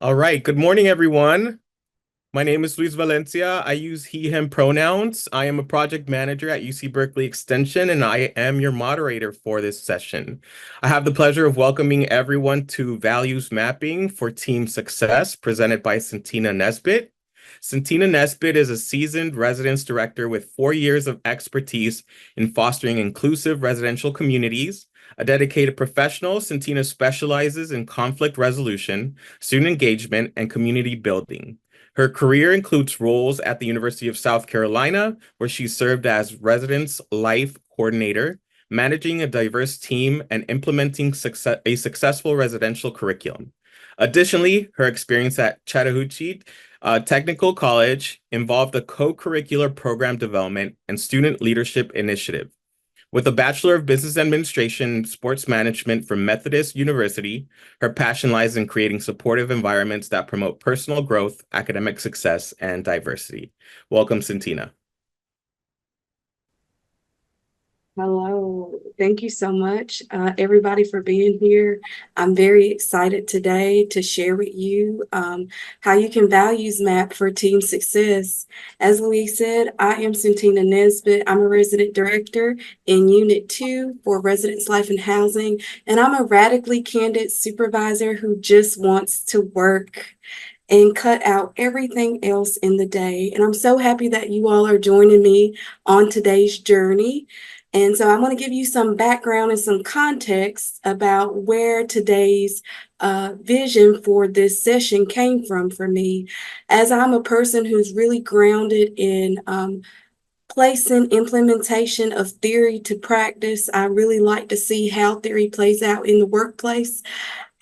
All right. Good morning, everyone. My name is Luis Valencia. I use he, him pronouns. I am a project manager at UC Berkeley Extension, and I am your moderator for this session. I have the pleasure of welcoming everyone to Values Mapping for Team Success, presented by Syntina Nesbitt. Syntina Nesbitt is a seasoned residence director with 4 years of expertise in fostering inclusive residential communities. A dedicated professional, Syntina specializes in conflict resolution, student engagement, and community building. Her career includes roles at the University of South Carolina, where she served as residence life coordinator, managing a diverse team, and implementing a successful residential curriculum. Additionally, her experience at Chattahoochee Technical College involved a co-curricular program development and student leadership initiative. With a Bachelor of Business Administration and Sports Management from Methodist University, her passion lies in creating supportive environments that promote personal growth, academic success, and diversity. Welcome, Syntina. Hello. Thank you so much, everybody, for being here. I'm very excited today to share with you how you can values map for team success. As Louise said, I am Syntina Nesbitt. I'm a resident director in Unit 2 for Residence Life and Housing, and I'm a radically candid supervisor who just wants to work and cut out everything else in the day. And I'm so happy that you all are joining me on today's journey. And so I'm going to give you some background and some context about where today's vision for this session came from for me, as I'm a person who's really grounded in placing implementation of theory to practice. I really like to see how theory plays out in the workplace.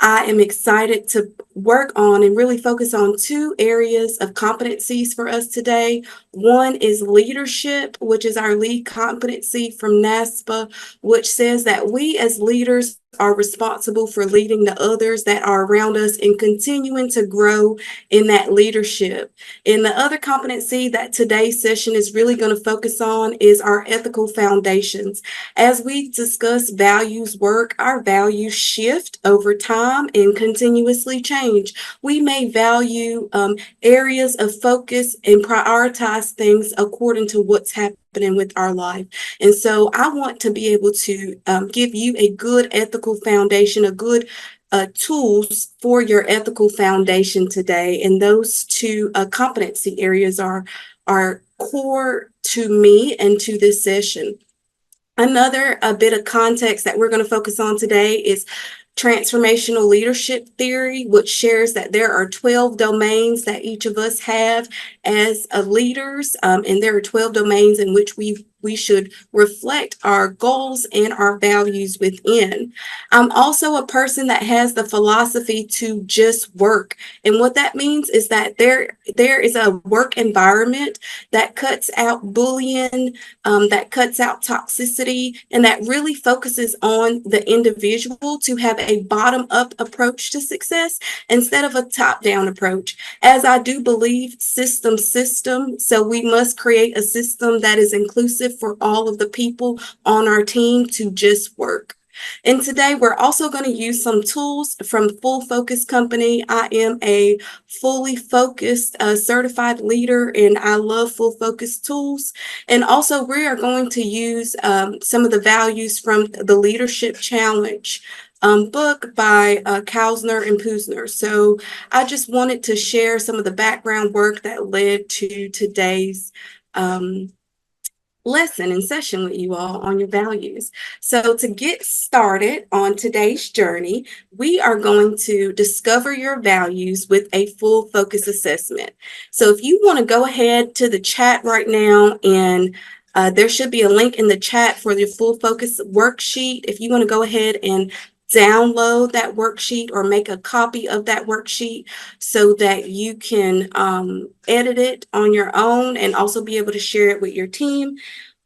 I am excited to work on and really focus on two areas of competencies for us today. One is leadership, which is our lead competency from NASPA, which says that we as leaders are responsible for leading the others that are around us and continuing to grow in that leadership. And the other competency that today's session is really going to focus on is our ethical foundations. As we discuss values work, our values shift over time and continuously change. We may value areas of focus and prioritize things according to what's happening with our life. And so I want to be able to give you a good ethical foundation, a good tools for your ethical foundation today. And those two competency areas are core to me and to this session. Another bit of context that we're going to focus on today is transformational leadership theory, which shares that there are 12 domains that each of us have as leaders, and there are 12 domains in which we should reflect our goals and our values within. I'm also a person that has the philosophy to just work. And what that means is that there is a work environment that cuts out bullying, that cuts out toxicity, and that really focuses on the individual to have a bottom-up approach to success instead of a top-down approach. As I do believe system, so we must create a system that is inclusive for all of the people on our team to just work. And today we're also going to use some tools from Full Focus Company. I am a fully focused certified leader, and I love full focus tools. And also we are going to use some of the values from the Leadership Challenge book by Kausner and Pusner. So I just wanted to share some of the background work that led to today's lesson and session with you all on your values. So to get started on today's journey, we are going to discover your values with a full focus assessment. So if you want to go ahead to the chat right now, and there should be a link in the chat for the full focus worksheet. If you want to go ahead and download that worksheet or make a copy of that worksheet so that you can edit it on your own and also be able to share it with your team.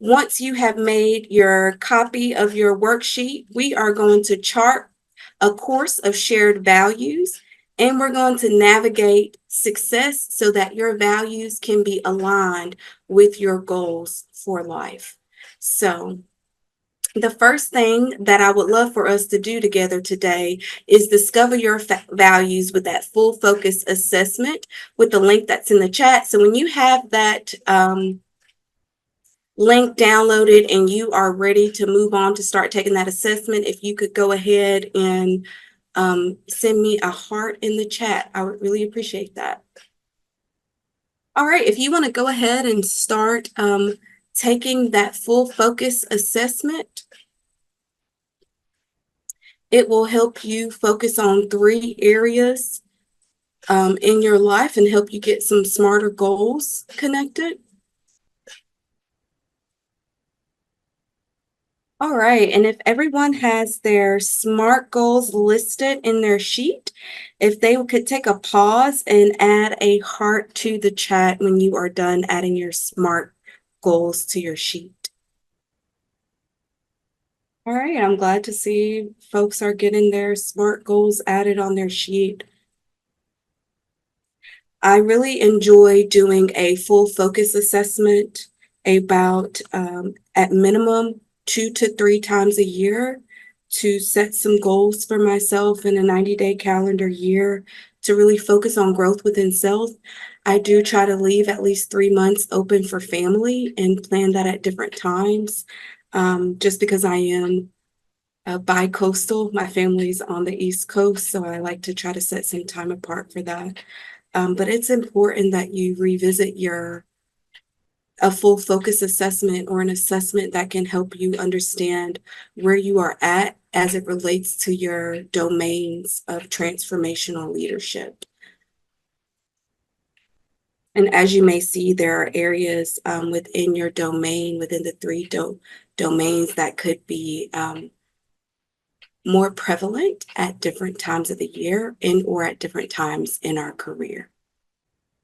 Once you have made your copy of your worksheet, we are going to chart a course of shared values, and we're going to navigate success so that your values can be aligned with your goals for life. So The first thing that I would love for us to do together today is discover your values with that full focus assessment with the link that's in the chat. So when you have that link downloaded and you are ready to move on to start taking that assessment, if you could go ahead and send me a heart in the chat, I would really appreciate that. All right, if you want to go ahead and start taking that full focus assessment, it will help you focus on 3 areas in your life and help you get some smarter goals connected. All right, and if everyone has their SMART goals listed in their sheet, if they could take a pause and add a heart to the chat when you are done adding your SMART goals to your sheet. All right, I'm glad to see folks are getting their SMART goals added on their sheet. I really enjoy doing a full focus assessment about at minimum 2 to 3 times a year to set some goals for myself in a 90-day calendar year to really focus on growth within self. I do try to leave at least 3 months open for family and plan that at different times. Just because I am bi-coastal, my family's on the East Coast, so I like to try to set some time apart for that. But it's important that you revisit a full focus assessment or an assessment that can help you understand where you are at as it relates to your domains of transformational leadership. And as you may see, there are areas within your domain, within the 3 domains that could be more prevalent at different times of the year and or at different times in our career.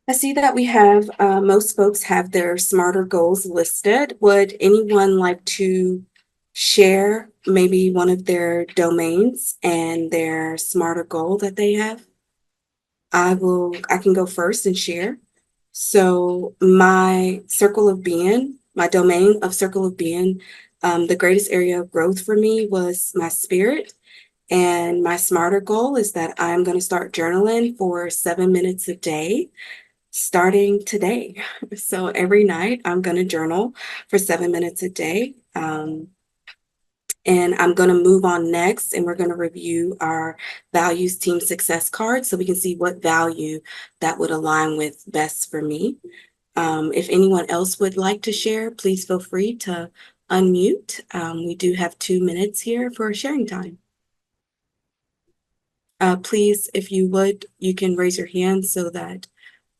I see that we have most folks have their smarter goals listed. Would anyone like to share maybe one of their domains and their smarter goal that they have? I can go first and share. So my circle of being, my domain of circle of being, the greatest area of growth for me was my spirit. And my smarter goal is that I'm going to start journaling for 7 minutes a day starting today. So every night I'm going to journal for 7 minutes a day. And I'm going to move on next, and we're going to review our values team success card so we can see what value that would align with best for me. If anyone else would like to share, please feel free to unmute. We do have 2 minutes here for sharing time. Please, if you would, you can raise your hand so that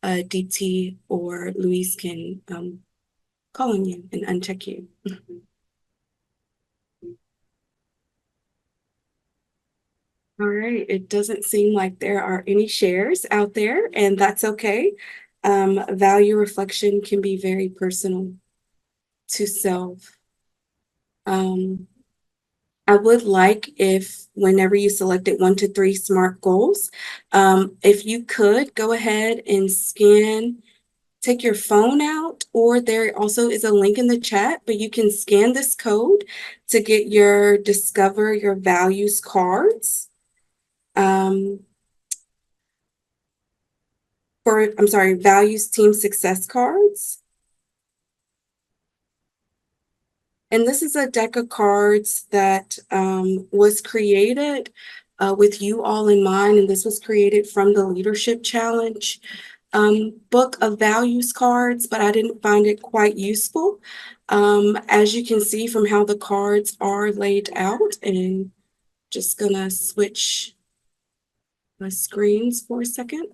DT or Luis can call on you and uncheck you. All right, it doesn't seem like there are any shares out there, and that's okay. Value reflection can be very personal to self. I would like if whenever you selected 1 to 3 SMART goals, if you could go ahead and take your phone out, or there also is a link in the chat, but you can scan this code to get your Discover Your Values cards. Values Team Success cards. And this is a deck of cards that was created with you all in mind, and this was created from the Leadership Challenge book of values cards, but I didn't find it quite useful. As you can see from how the cards are laid out, and just gonna switch my screens for a second.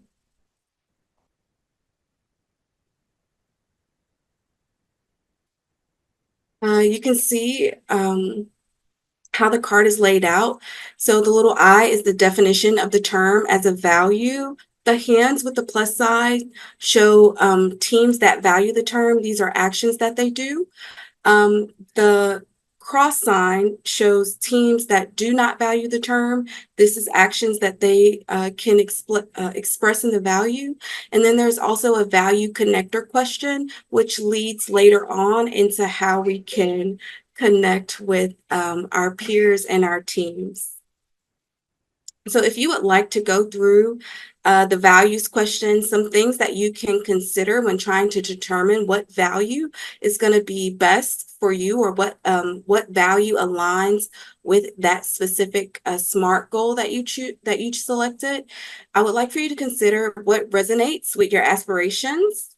You can see how the card is laid out. So the little I is the definition of the term as a value. The hands with the plus sign show teams that value the term. These are actions that they do. The cross sign shows teams that do not value the term. This is actions that they can express in the value. And then there's also a value connector question, which leads later on into how we can connect with our peers and our teams. So if you would like to go through the values question, some things that you can consider when trying to determine what value is going to be best for you, or what value aligns with that specific SMART goal that you selected. I would like for you to consider what resonates with your aspirations.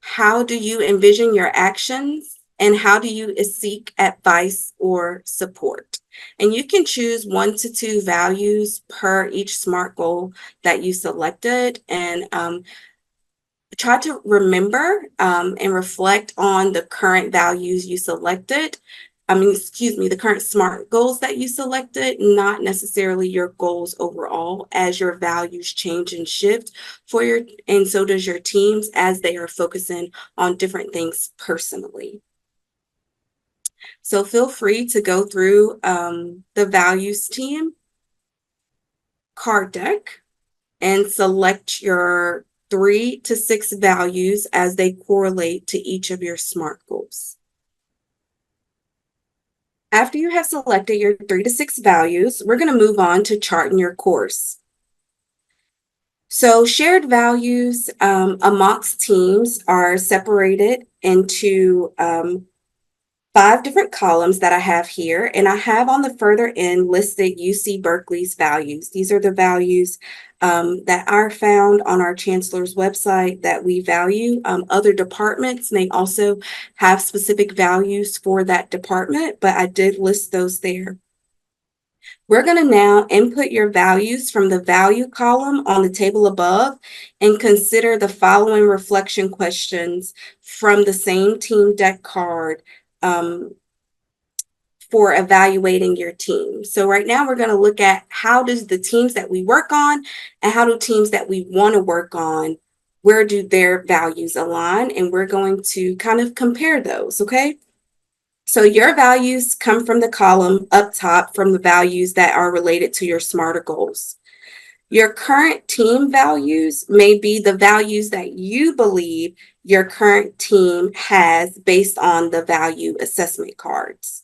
How do you envision your actions? And how do you seek advice or support? And you can choose 1 to 2 values per each SMART goal that you selected. And try to remember and reflect on the current values you selected. The current SMART goals that you selected, not necessarily your goals overall, as your values change and shift and so does your teams as they are focusing on different things personally. So feel free to go through the values team card deck and select your 3 to 6 values as they correlate to each of your SMART goals. After you have selected your 3 to 6 values, we're going to move on to charting your course. So shared values amongst teams are separated into 5 different columns that I have here, and I have on the further end listed UC Berkeley's values. These are the values that are found on our chancellor's website that we value. Other departments may also have specific values for that department, but I did list those there. We're going to now input your values from the value column on the table above and consider the following reflection questions from the same team deck card for evaluating your team. So right now we're going to look at how does the teams that we work on and how do teams that we want to work on, where do their values align? And we're going to kind of compare those, okay? So your values come from the column up top from the values that are related to your SMARTer goals. Your current team values may be the values that you believe your current team has based on the value assessment cards.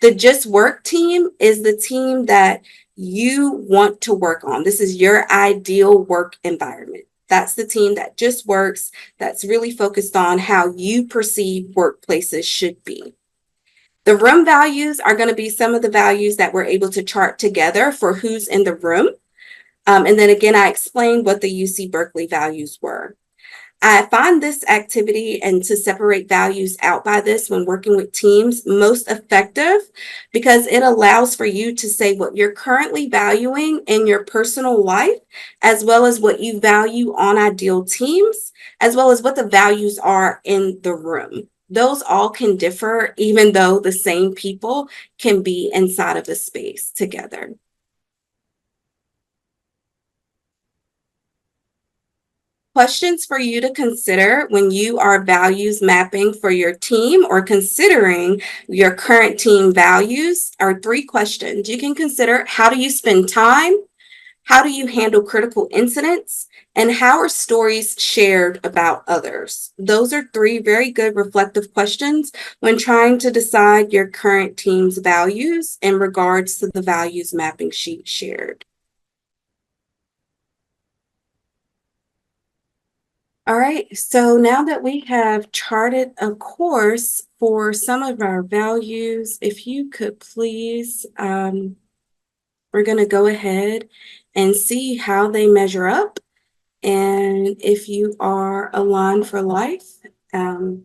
The Just Work team is the team that you want to work on. This is your ideal work environment. That's the team that just works, that's really focused on how you perceive workplaces should be. The room values are going to be some of the values that we're able to chart together for who's in the room. And then again, I explained what the UC Berkeley values were. I find this activity and to separate values out by this when working with teams most effective because it allows for you to say what you're currently valuing in your personal life, as well as what you value on ideal teams, as well as what the values are in the room. Those all can differ, even though the same people can be inside of a space together. Questions for you to consider when you are values mapping for your team or considering your current team values are 3 questions. You can consider, how do you spend time? How do you handle critical incidents? And how are stories shared about others? Those are 3 very good reflective questions when trying to decide your current team's values in regards to the values mapping sheet shared. All right, so now that we have charted a course for some of our values, if you could please, we're going to go ahead and see how they measure up and if you are aligned for life. An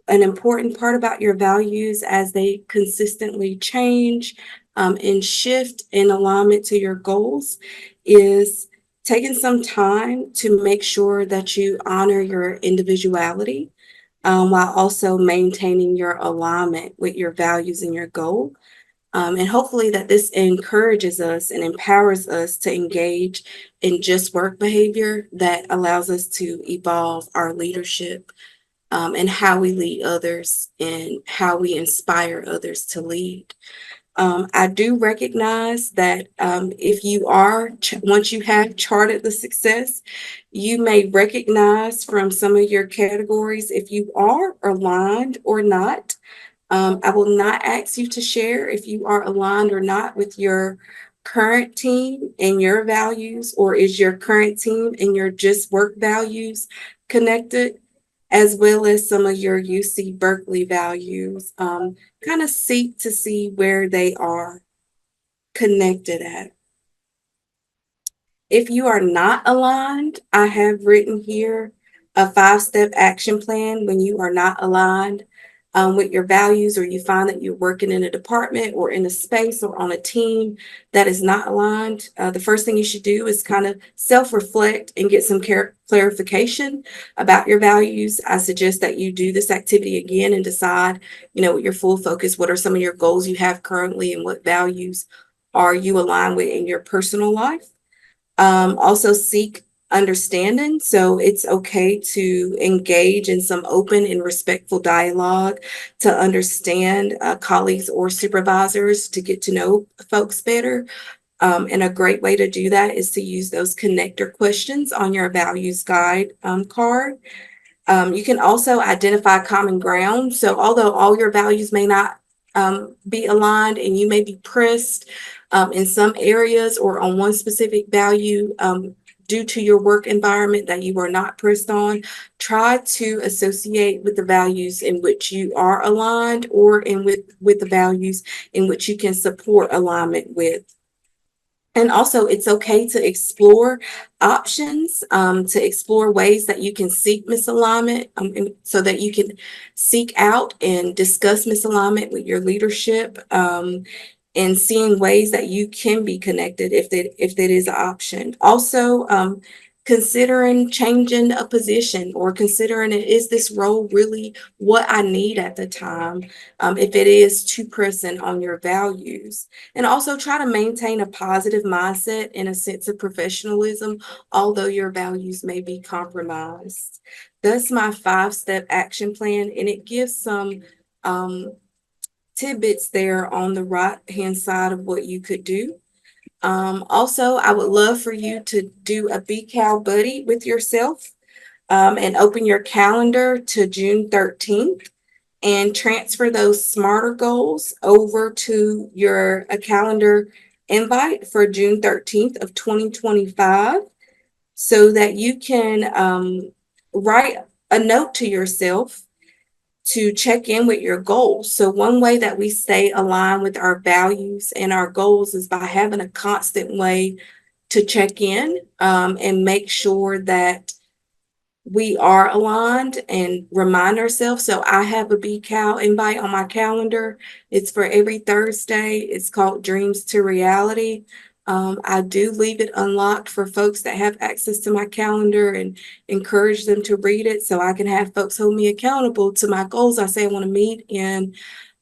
important part about your values as they consistently change and shift in alignment to your goals is taking some time to make sure that you honor your individuality while also maintaining your alignment with your values and your goal. And hopefully that this encourages us and empowers us to engage in just work behavior that allows us to evolve our leadership and how we lead others and how we inspire others to lead. I do recognize that if you are, once you have charted the success, you may recognize from some of your categories if you are aligned or not. I will not ask you to share if you are aligned or not with your current team and your values, or is your current team and your just work values connected, as well as some of your UC Berkeley values. Kind of seek to see where they are connected at. If you are not aligned, I have written here a 5-step action plan when you are not aligned with your values, or you find that you're working in a department or in a space or on a team that is not aligned. The first thing you should do is kind of self-reflect and get some clarification about your values. I suggest that you do this activity again and decide, with your full focus, what are some of your goals you have currently and what values are you aligned with in your personal life. Also seek understanding. So it's okay to engage in some open and respectful dialogue to understand colleagues or supervisors, to get to know folks better. And a great way to do that is to use those connector questions on your values guide card. You can also identify common ground. So although all your values may not be aligned, and you may be pressed in some areas or on one specific value due to your work environment that you are not pressed on, try to associate with the values in which you are aligned, or with the values in which you can support alignment with. And also, it's okay to explore options, to explore ways that you can seek misalignment, so that you can seek out and discuss misalignment with your leadership, and seeing ways that you can be connected if that is an option. Also, considering changing a position, or considering, is this role really what I need at the time, if it is too present on your values. And also try to maintain a positive mindset and a sense of professionalism, although your values may be compromised. That's my 5-step action plan, and it gives some tidbits there on the right hand side of what you could do. Also, I would love for you to do a BCal buddy with yourself, and open your calendar to June 13th and transfer those smarter goals over to your a calendar invite for June 13th of 2025, so that you can write a note to yourself to check in with your goals. So one way that we stay aligned with our values and our goals is by having a constant way to check in, and make sure that we are aligned and remind ourselves. So I have a BCal invite on my calendar. It's for every Thursday. It's called Dreams to Reality. I do leave it unlocked for folks that have access to my calendar, and encourage them to read it so I can have folks hold me accountable to my goals I say I want to meet in.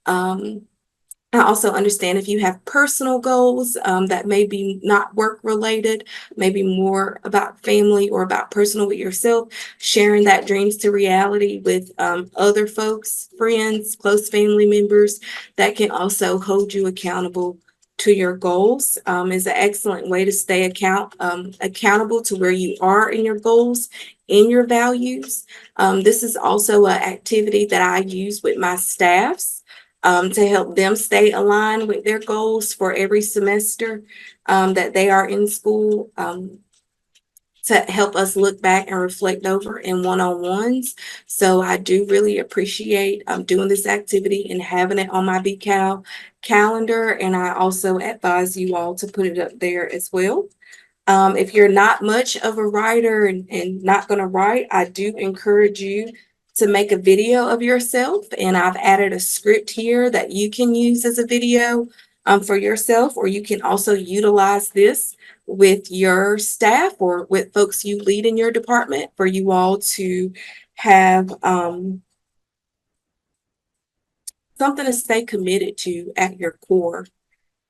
I also understand if you have personal goals that may be not work related, maybe more about family or about personal with yourself, sharing that dreams to reality with other folks, friends, close family members that can also hold you accountable to your goals is an excellent way to stay accountable to where you are in your goals, in your values. This is also an activity that I use with my staffs to help them stay aligned with their goals for every semester that they are in school, to help us look back and reflect over in one-on-ones. So I do really appreciate doing this activity and having it on my BCal calendar. And I also advise you all to put it up there as well. If you're not much of a writer and not going to write, I do encourage you to make a video of yourself. And I've added a script here that you can use as a video for yourself, or you can also utilize this with your staff or with folks you lead in your department for you all to have something to stay committed to at your core.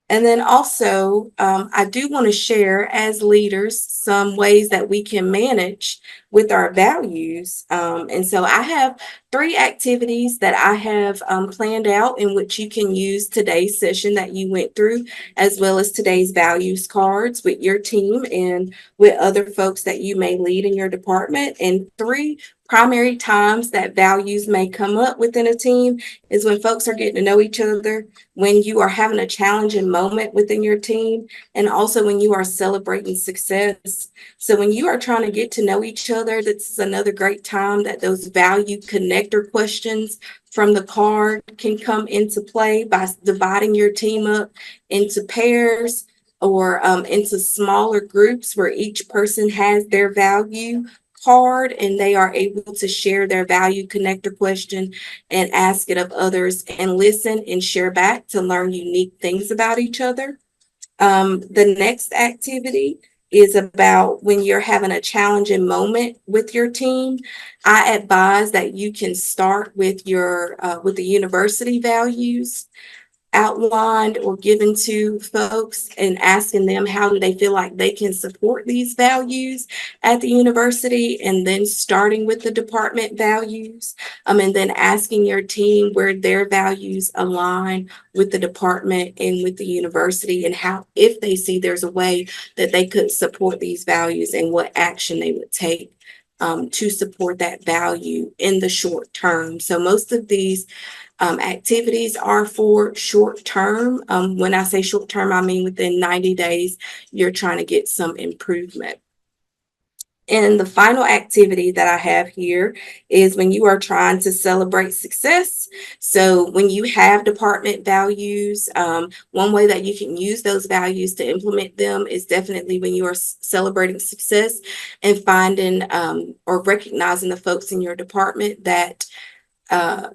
And then also, I do want to share as leaders some ways that we can manage with our values. And so I have three activities that I have planned out in which you can use today's session that you went through, as well as today's values cards with your team and with other folks that you may lead in your department. And three primary times that values may come up within a team is when folks are getting to know each other, when you are having a challenging moment within your team, and also when you are celebrating success. So when you are trying to get to know each other, this is another great time that those value connector questions from the card can come into play by dividing your team up into pairs or into smaller groups where each person has their value card and they are able to share their value connector question and ask it of others and listen and share back to learn unique things about each other. The next activity is about when you're having a challenging moment with your team. I advise that you can start with your with the university values outlined or given to folks and asking them how do they feel like they can support these values at the university, and then starting with the department values, and then asking your team where their values align with the department and with the university, and how, if they see there's a way that they could support these values and what action they would take to support that value in the short term. So most of these activities are for short term. When I say short term, I mean within 90 days, you're trying to get some improvement. And the final activity that I have here is when you are trying to celebrate success. So when you have department values, one way that you can use those values to implement them is definitely when you are celebrating success and finding or recognizing the folks in your department that uh,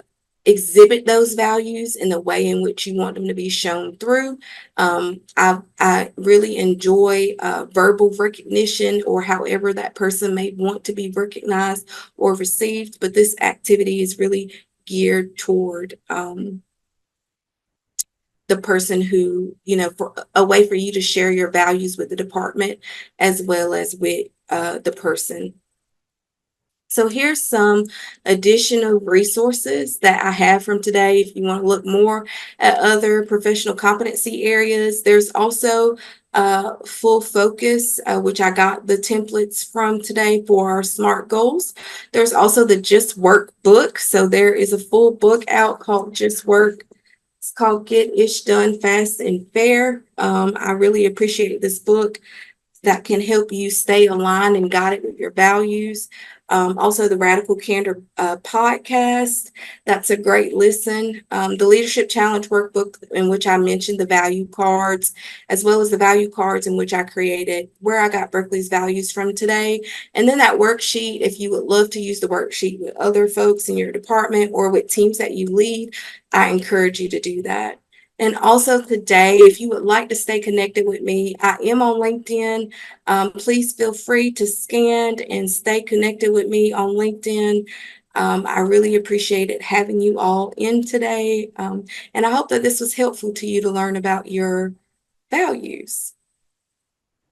exhibit those values in the way in which you want them to be shown through. I really enjoy verbal recognition or however that person may want to be recognized or received, but this activity is really geared toward the person who, for a way for you to share your values with the department as well as with the person. So here's some additional resources that I have from today. If you want to look more at other professional competency areas, there's also Full Focus, which I got the templates from today for our SMART goals. There's also the Just Work book. So there is a full book out called Just Work. It's called Get Ish Done Fast and Fair. I really appreciate this book that can help you stay aligned and guided with your values. Also, the Radical Candor podcast. That's a great listen. The Leadership Challenge workbook, in which I mentioned the value cards, as well as the value cards in which I created where I got Berkeley's values from today. And then that worksheet, if you would love to use the worksheet with other folks in your department or with teams that you lead, I encourage you to do that. And also today, if you would like to stay connected with me, I am on LinkedIn. Please feel free to scan and stay connected with me on LinkedIn. I really appreciated having you all in today. And I hope that this was helpful to you to learn about your values.